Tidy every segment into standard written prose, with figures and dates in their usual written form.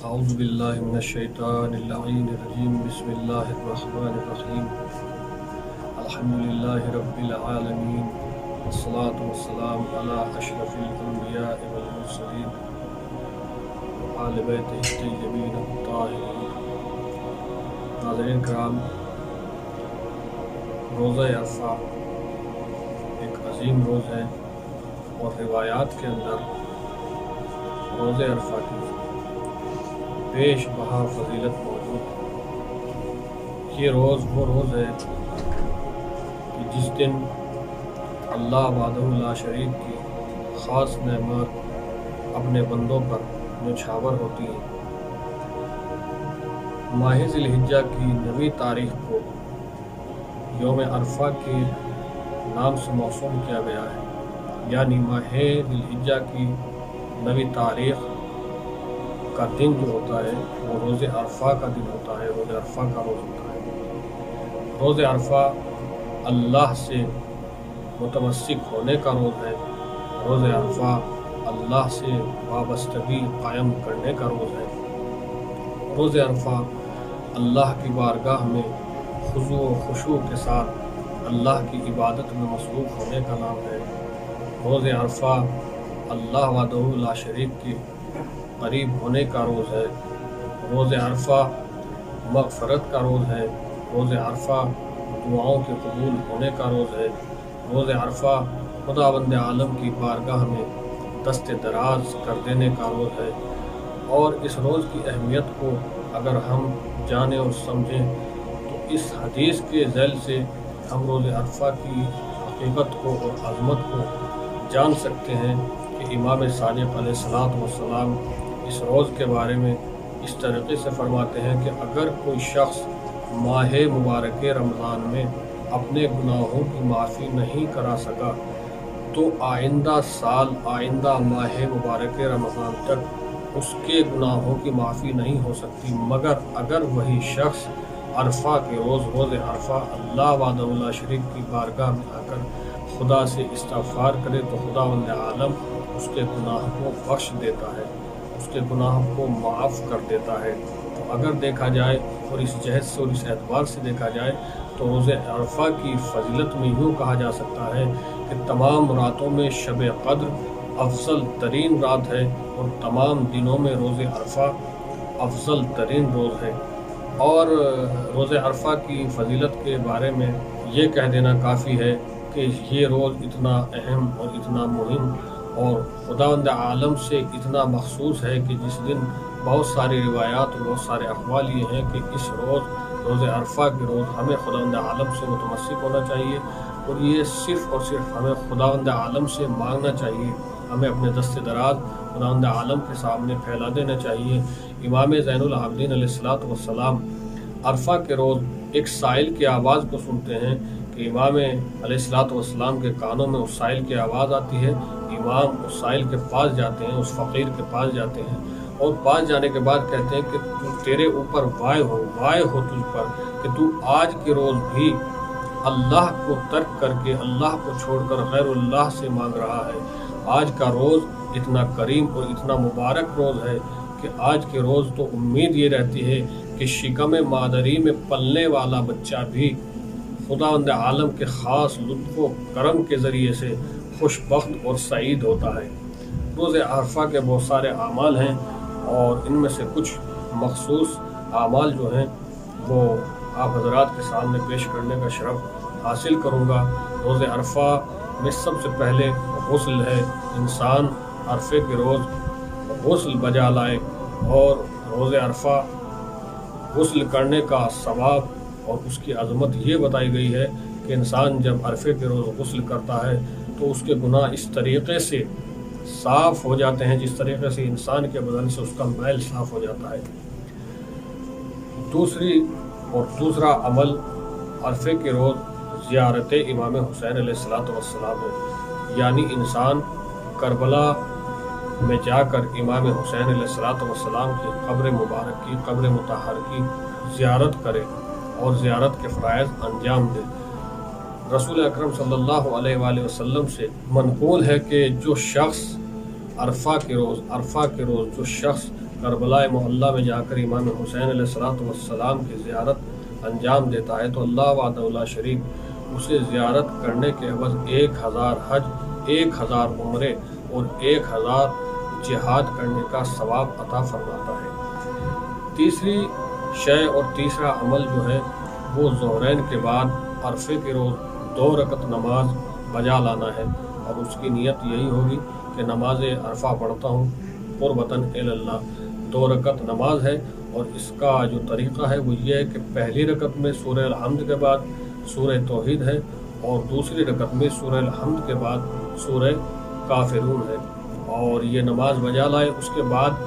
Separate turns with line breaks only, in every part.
اعوذ باللہ من الشیطان اللعین الرجیم بسم اللہ الرحمن الرحیم الحمدللہ رب العالمین والصلاة والسلام علی اشرف الانبیاء والمرسلین وآل بیتہ الطیبین الطاہرین۔ ناظرین کرام، روزہ عرفہ ایک عظیم روز ہے اور روایات کے اندر روزہ عرفہ کی بیش بہا فضیلت موجود ہے۔ یہ روز وہ روز ہے کہ جس دن اللہ وحدہ لا شریک کی خاص نعمت اپنے بندوں پر نچھاور ہوتی ہے۔ ماہ ذی الحجہ کی 9 تاریخ کو یوم عرفہ کے نام سے موسوم کیا گیا ہے، یعنی ماہ ذی الحجہ کی 9 تاریخ کا دن جو ہوتا ہے وہ روز عرفہ کا دن ہوتا ہے، روز عرفہ کا روز ہوتا ہے۔ روز عرفہ اللہ سے متمسک ہونے کا روز ہے۔ روز عرفہ اللہ سے وابستگی قائم کرنے کا روز ہے۔ روز عرفہ اللہ کی بارگاہ میں خضوع و خشوع کے ساتھ اللہ کی عبادت میں مصروف ہونے کا نام ہے۔ روز عرفہ اللہ وحدہ لا شریک کے قریب ہونے کا روز ہے۔ روز عرفہ مغفرت کا روز ہے۔ روز عرفہ دعاؤں کے قبول ہونے کا روز ہے۔ روز عرفہ خداوند عالم کی بارگاہ میں دست دراز کر دینے کا روز ہے۔ اور اس روز کی اہمیت کو اگر ہم جانیں اور سمجھیں تو اس حدیث کے ذیل سے ہم روز عرفہ کی حقیقت کو اور عظمت کو جان سکتے ہیں کہ امام صادق علیہ الصلوۃ والسلام اس روز کے بارے میں اس طریقے سے فرماتے ہیں کہ اگر کوئی شخص ماہ مبارک رمضان میں اپنے گناہوں کی معافی نہیں کرا سکا تو آئندہ سال آئندہ ماہ مبارک رمضان تک اس کے گناہوں کی معافی نہیں ہو سکتی، مگر اگر وہی شخص عرفہ کے روز عرفہ اللہ وحدہ لا شریک کی بارگاہ میں آ کر خدا سے استغفار کرے تو خداوند عالم اس کے گناہ کو بخش دیتا ہے، اس کے گناہ کو معاف کر دیتا ہے۔ تو اگر دیکھا جائے اور اس جہت سے اور اس اعتبار سے دیکھا جائے تو روز عرفہ کی فضیلت میں یوں کہا جا سکتا ہے کہ تمام راتوں میں شب قدر افضل ترین رات ہے اور تمام دنوں میں روز عرفہ افضل ترین روز ہے۔ اور روز عرفہ کی فضیلت کے بارے میں یہ کہہ دینا کافی ہے کہ یہ روز اتنا اہم اور اتنا مہم اور خداوند عالم سے اتنا مخصوص ہے کہ جس دن بہت ساری روایات اور بہت سارے اقوال یہ ہیں کہ اس روز عرفہ کے روز ہمیں خداوند عالم سے متمسک ہونا چاہیے اور یہ صرف اور صرف ہمیں خداوند عالم سے مانگنا چاہیے، ہمیں اپنے دست دراز خداوند عالم کے سامنے پھیلا دینا چاہیے۔ امام زین العابدین علیہ الصلوۃ والسلام عرفہ کے روز ایک سائل کی آواز کو سنتے ہیں کہ امام علیہ الصلوۃ والسلام کے کانوں میں اس سائل کی آواز آتی ہے۔ امام اس سائل کے پاس جاتے ہیں، اس فقیر کے پاس جاتے ہیں اور پاس جانے کے بعد کہتے ہیں کہ تیرے اوپر وائے ہو تجھ پر کہ تو آج کے روز بھی اللہ کو ترک کر کے اللہ کو چھوڑ کر غیر اللہ سے مانگ رہا ہے۔ آج کا روز اتنا کریم اور اتنا مبارک روز ہے کہ آج کے روز تو امید یہ رہتی ہے کہ شکم مادری میں پلنے والا بچہ بھی خداوند عالم کے خاص لطف و کرم کے ذریعے سے خوش بخت اور سعید ہوتا ہے۔ روز عرفہ کے بہت سارے اعمال ہیں اور ان میں سے کچھ مخصوص اعمال جو ہیں وہ آپ حضرات کے سامنے پیش کرنے کا شرف حاصل کروں گا۔ روز عرفہ میں سب سے پہلے غسل ہے۔ انسان عرفے کے روز غسل بجا لائے اور روز عرفہ غسل کرنے کا ثواب اور اس کی عظمت یہ بتائی گئی ہے کہ انسان جب عرفے کے روز غسل کرتا ہے تو اس کے گناہ اس طریقے سے صاف ہو جاتے ہیں جس طریقے سے انسان کے بدن سے اس کا میل صاف ہو جاتا ہے۔ دوسرا عمل عرفے کے روز زیارت امام حسین علیہ الصلوۃ والسلام ہے، یعنی انسان کربلا میں جا کر امام حسین علیہ الصلوۃ والسلام کی قبر مبارک کی قبر مطہر کی زیارت کرے اور زیارت کے فرائض انجام دے۔ رسول اکرم صلی اللہ علیہ وآلہ وسلم سے منقول ہے کہ جو شخص عرفہ کے روز جو شخص کربلا معلیٰ میں جا کر امام حسین علیہ السلام کی زیارت انجام دیتا ہے تو اللہ وحدہ لا شریک اسے زیارت کرنے کے عوض 1000 حج، 1000 عمرے اور 1000 جہاد کرنے کا ثواب عطا فرماتا ہے۔ تیسری شے اور تیسرا عمل جو ہے وہ ظہرین کے بعد عرفے کے روز 2 رکعت نماز بجا لانا ہے، اور اس کی نیت یہی ہوگی کہ نماز عرفہ پڑھتا ہوں قربتاً الی اللہ۔ 2 رکعت نماز ہے، اور اس کا جو طریقہ ہے وہ یہ ہے کہ پہلی رکعت میں سورہ الحمد کے بعد سورہ توحید ہے، اور دوسری رکعت میں سورہ الحمد کے بعد سورہ کافرون ہے، اور یہ نماز بجا لائے۔ اس کے بعد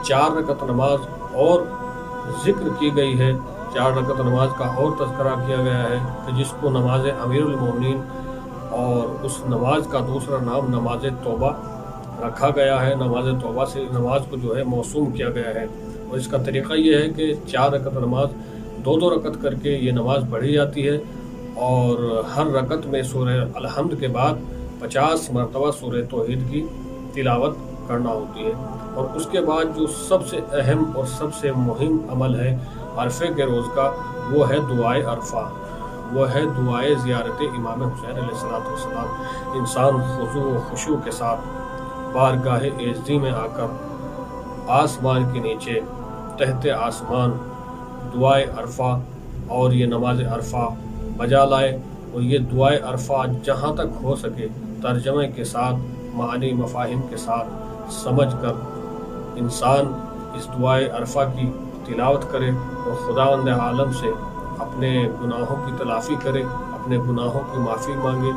4 رکعت نماز اور ذکر کی گئی ہے، 4 رکعت نماز کا اور تذکرہ کیا گیا ہے کہ جس کو نماز امیر المومنین اور اس نماز کا دوسرا نام نماز توبہ رکھا گیا ہے۔ نماز توبہ سے نماز کو جو ہے موسوم کیا گیا ہے، اور اس کا طریقہ یہ ہے کہ 4 رکعت نماز 2 رکعت کر کے یہ نماز پڑھی جاتی ہے، اور ہر رکعت میں سورہ الحمد کے بعد 50 مرتبہ سورہ توحید کی تلاوت کرنا ہوتی ہے۔ اور اس کے بعد جو سب سے اہم اور سب سے مہم عمل ہے عرفے کے روز کا، وہ ہے دعائے عرفہ، وہ ہے دعائے زیارت امام حسین علیہ السلام۔ انسان خضوع و خشوع کے ساتھ بارگاہ اعزی میں آ کر آسمان کے نیچے تحت آسمان دعائے عرفہ اور یہ نماز عرفہ بجا لائے، اور یہ دعائے عرفہ جہاں تک ہو سکے ترجمے کے ساتھ، معانی مفاہیم کے ساتھ سمجھ کر انسان اس دعائے عرفہ کی تلاوت کرے، اور خداوند عالم سے اپنے گناہوں کی تلافی کرے، اپنے گناہوں کی معافی مانگے،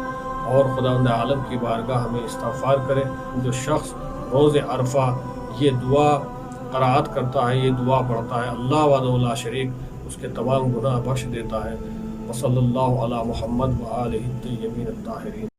اور خداوند عالم کی بارگاہ ہمیں استغفار کرے۔ جو شخص روز عرفہ یہ دعا قرأت کرتا ہے، یہ دعا پڑھتا ہے، اللہ وحدہ لا شریک اس کے تمام گناہ بخش دیتا ہے۔ وصلی اللہ علی محمد وآلہ الطیبین الطاہرین۔